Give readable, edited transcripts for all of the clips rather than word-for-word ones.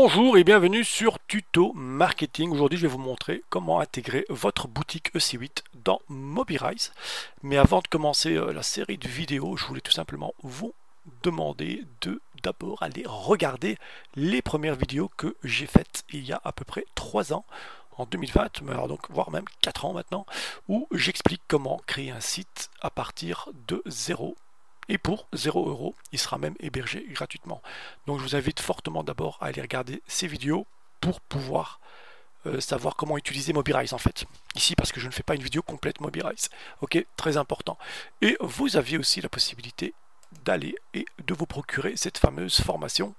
Bonjour et bienvenue sur Tuto Marketing. Aujourd'hui, je vais vous montrer comment intégrer votre boutique EC8 dans Mobilize. Mais avant de commencer la série de vidéos, je voulais tout simplement vous demander de d'abord aller regarder les premières vidéos que j'ai faites il y a à peu près 3 ans, en 2020, mais alors donc voire même 4 ans maintenant, où j'explique comment créer un site à partir de zéro. Et pour 0 €, il sera même hébergé gratuitement. Donc je vous invite fortement d'abord à aller regarder ces vidéos pour pouvoir savoir comment utiliser Mobilize en fait. Ici parce que je ne fais pas une vidéo complète Mobilize. Ok, très important. Et vous aviez aussi la possibilité d'aller et de vous procurer cette fameuse formation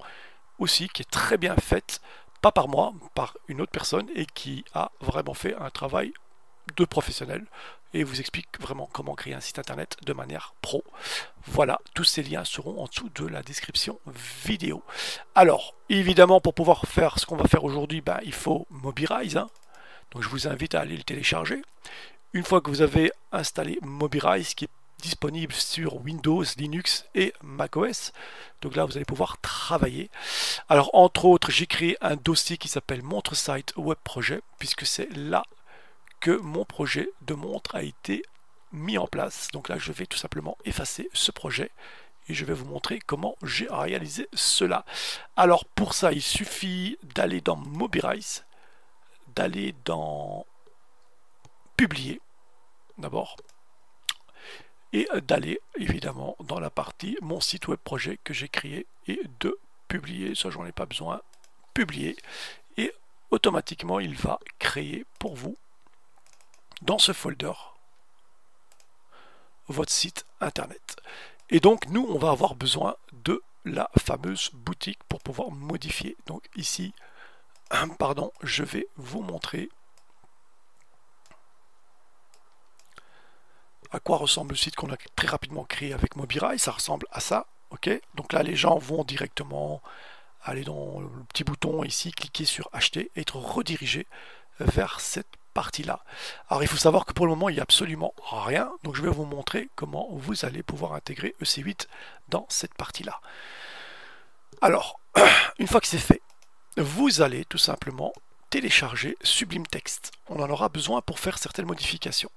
aussi qui est très bien faite, pas par moi, par une autre personne et qui a vraiment fait un travail de professionnel et vous explique vraiment comment créer un site internet de manière pro. Voilà, tous ces liens seront en dessous de la description vidéo. Alors, évidemment, pour pouvoir faire ce qu'on va faire aujourd'hui, il faut Mobilize, hein. Donc je vous invite à aller le télécharger. Une fois que vous avez installé Mobilize, qui est disponible sur Windows, Linux et macOS, donc là vous allez pouvoir travailler. Alors entre autres, j'ai créé un dossier qui s'appelle Montre Site Web Projet, puisque c'est là que mon projet de montre a été mis en place. Donc là, je vais tout simplement effacer ce projet et je vais vous montrer comment j'ai réalisé cela. Alors pour ça, il suffit d'aller dans Mobilize, d'aller dans Publier d'abord et d'aller évidemment dans la partie Mon site web projet que j'ai créé et de publier. Ça, j'en ai pas besoin. Publier et automatiquement, il va créer pour vous dans ce folder votre site internet. Et donc nous on va avoir besoin de la fameuse boutique pour pouvoir modifier. Donc ici, pardon, je vais vous montrer à quoi ressemble le site qu'on a très rapidement créé avec Mobilize. Ça ressemble à ça, ok. Donc là les gens vont directement aller dans le petit bouton ici, cliquer sur acheter et être redirigés vers cette partie-là. Alors il faut savoir que pour le moment il n'y a absolument rien, donc je vais vous montrer comment vous allez pouvoir intégrer EC8 dans cette partie-là. Alors, une fois que c'est fait, vous allez tout simplement télécharger Sublime Text. On en aura besoin pour faire certaines modifications.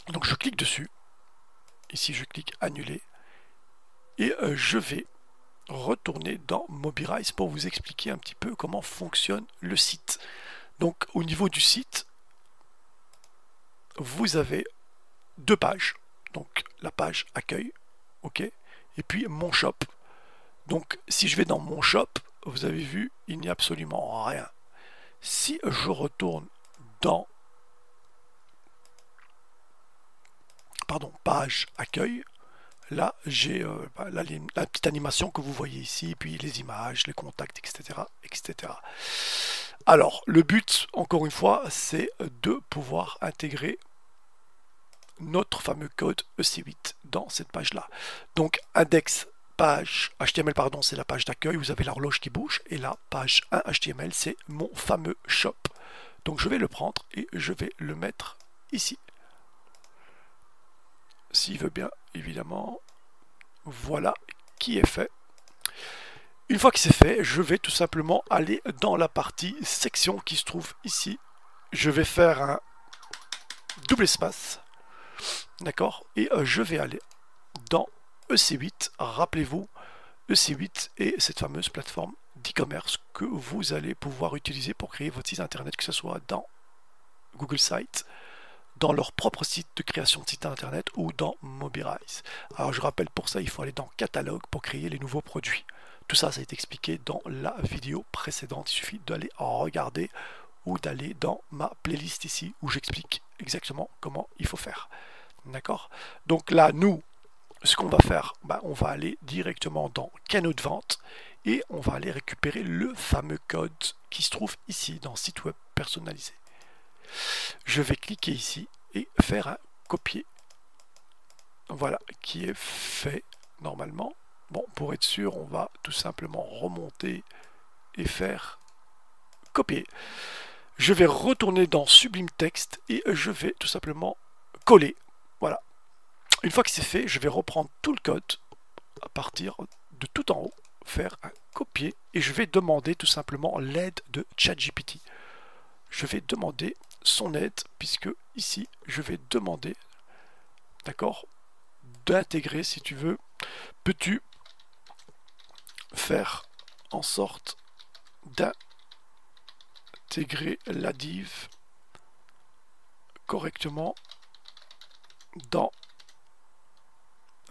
Donc je clique dessus, ici je clique annuler, et je vais retourner dans Mobilize pour vous expliquer un petit peu comment fonctionne le site. Donc au niveau du site, vous avez deux pages. Donc la page accueil, ok, et puis mon shop. Donc si je vais dans mon shop, vous avez vu, il n'y a absolument rien. Si je retourne dans page accueil, là j'ai la petite animation que vous voyez ici, puis les images, les contacts, etc., etc. Alors, le but, encore une fois, c'est de pouvoir intégrer notre fameux code EC8 dans cette page-là. Donc, index page HTML, pardon, c'est la page d'accueil, vous avez l'horloge qui bouge, et la page 1 HTML, c'est mon fameux shop. Donc, je vais le prendre et je vais le mettre ici. S'il veut bien, évidemment. Voilà qui est fait. Une fois que c'est fait, je vais tout simplement aller dans la partie section qui se trouve ici. Je vais faire un double espace, d'accord, et je vais aller dans EC8. Rappelez-vous, EC8 est cette fameuse plateforme d'e-commerce que vous allez pouvoir utiliser pour créer votre site internet, que ce soit dans Google Sites, dans leur propre site de création de site internet ou dans Mobilize. Alors je rappelle, pour ça il faut aller dans catalogue pour créer les nouveaux produits. Tout ça, ça a été expliqué dans la vidéo précédente. Il suffit d'aller en regarder ou d'aller dans ma playlist ici où j'explique exactement comment il faut faire. D'accord? Donc là, nous, ce qu'on va faire, on va aller directement dans canaux de vente et on va aller récupérer le fameux code qui se trouve ici dans site web personnalisé. Je vais cliquer ici et faire un copier. Voilà, qui est fait normalement. Bon, pour être sûr, on va tout simplement remonter et faire copier. Je vais retourner dans Sublime Text et je vais tout simplement coller. Voilà. Une fois que c'est fait, je vais reprendre tout le code à partir de tout en haut. faire un copier et je vais demander tout simplement l'aide de ChatGPT. Je vais demander son aide puisque ici je vais demander, d'accord, d'intégrer, si tu veux, peux-tu faire en sorte d'intégrer la div correctement dans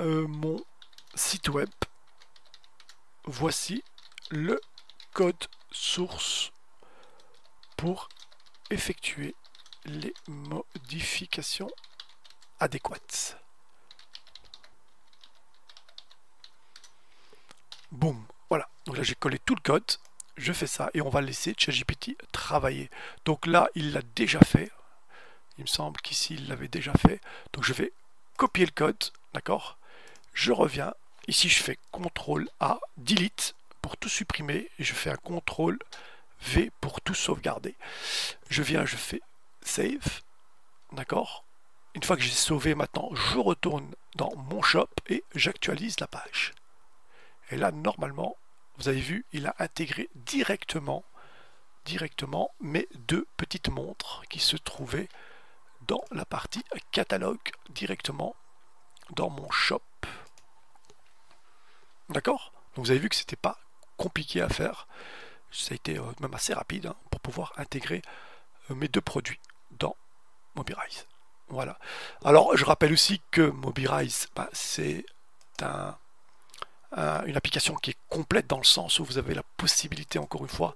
mon site web. Voici le code source pour effectuer les modifications adéquates. Boum, voilà. Donc là j'ai collé tout le code, je fais ça et on va laisser ChatGPT travailler. Donc là il l'a déjà fait. Il me semble qu'ici il l'avait déjà fait. Donc je vais copier le code, d'accord. Je reviens. Ici je fais CTRL A, delete pour tout supprimer. Et je fais un CTRL V pour tout sauvegarder. Je viens, je fais save, d'accord. Une fois que j'ai sauvé maintenant, je retourne dans mon shop et j'actualise la page. Et là, normalement, vous avez vu, il a intégré directement mes deux petites montres qui se trouvaient dans la partie catalogue, directement dans mon shop. D'accord? Donc vous avez vu que c'était pas compliqué à faire. Ça a été même assez rapide hein, pour pouvoir intégrer mes deux produits dans Mobirise. Voilà. Alors, je rappelle aussi que Mobirise, c'est une application qui est complète dans le sens où vous avez la possibilité, encore une fois,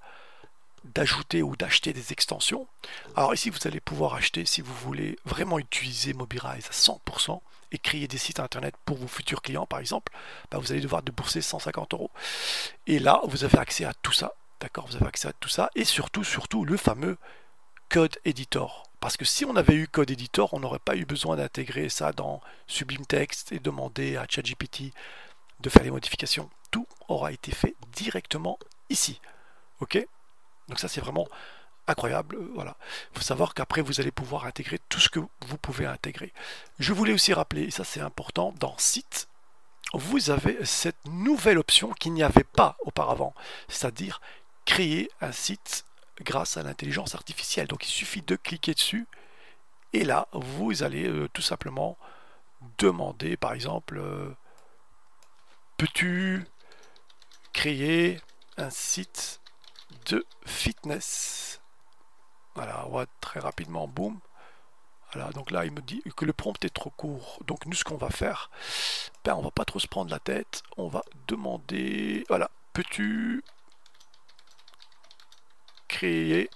d'ajouter ou d'acheter des extensions. Alors ici, vous allez pouvoir acheter, si vous voulez vraiment utiliser Mobirise à 100% et créer des sites internet pour vos futurs clients, par exemple, vous allez devoir débourser 150 €. Et là, vous avez accès à tout ça. D'accord, vous avez accès à tout ça. Et surtout, le fameux code editor. Parce que si on avait eu code editor, on n'aurait pas eu besoin d'intégrer ça dans Sublime Text et demander à ChatGPT de faire les modifications. Tout aura été fait directement ici. Ok? Donc ça c'est vraiment incroyable. Voilà. Il faut savoir qu'après vous allez pouvoir intégrer tout ce que vous pouvez intégrer. Je voulais aussi rappeler, et ça c'est important, dans Site, vous avez cette nouvelle option qu'il n'y avait pas auparavant. C'est-à-dire créer un site grâce à l'intelligence artificielle. Donc il suffit de cliquer dessus et là vous allez tout simplement demander par exemple peux-tu créer un site de fitness. Voilà, on va très rapidement, boum. Voilà, donc là il me dit que le prompt est trop court. Donc nous ce qu'on va faire, on va pas trop se prendre la tête, on va demander, voilà, peux-tu créer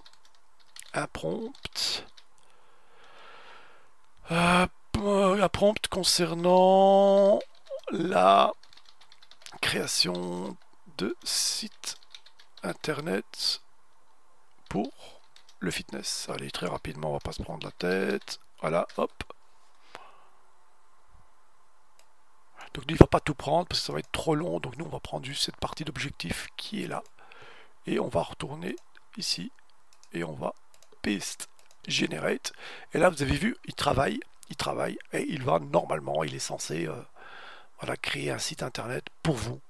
un prompt concernant la création de sites internet pour le fitness. Allez, très rapidement, on va pas se prendre la tête. Voilà, hop. Donc lui, il va pas tout prendre parce que ça va être trop long. Donc nous, on va prendre juste cette partie d'objectif qui est là. Et on va retourner ici. Et on va paste generate. Et là, vous avez vu, il travaille. Et il va normalement, il est censé voilà, créer un site internet pour vous.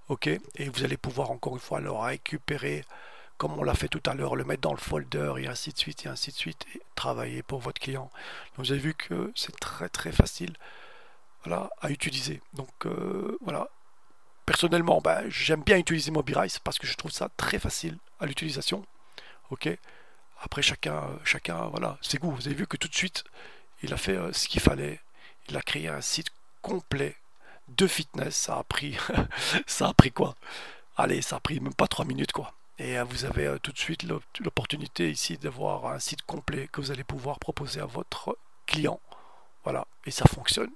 Ok, et vous allez pouvoir encore une fois le récupérer comme on l'a fait tout à l'heure, le mettre dans le folder et ainsi de suite et travailler pour votre client. Donc vous avez vu que c'est très facile, voilà, à utiliser. Donc voilà, personnellement j'aime bien utiliser Mobirise parce que je trouve ça très facile à l'utilisation. Ok, après chacun voilà, ses goûts. Vous avez vu que tout de suite il a fait ce qu'il fallait, il a créé un site complet de fitness. Ça a pris ça a pris quoi? Allez, ça a pris même pas 3 minutes quoi. Et vous avez tout de suite l'opportunité ici d'avoir un site complet que vous allez pouvoir proposer à votre client. Voilà, et ça fonctionne.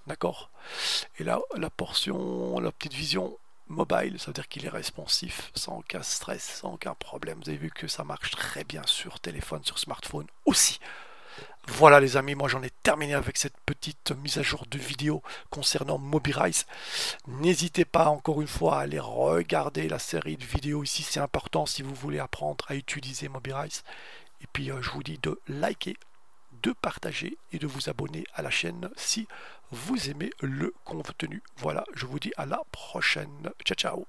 D'accord? Et là, la petite vision mobile, ça veut dire qu'il est responsif, sans aucun stress, sans aucun problème. Vous avez vu que ça marche très bien sur téléphone, sur smartphone aussi. Voilà les amis, moi j'en ai terminé avec cette petite mise à jour de vidéo concernant Mobirise. N'hésitez pas encore une fois à aller regarder la série de vidéos ici, c'est important si vous voulez apprendre à utiliser Mobirise. Et puis je vous dis de liker, de partager et de vous abonner à la chaîne si vous aimez le contenu. Voilà, je vous dis à la prochaine. Ciao ciao.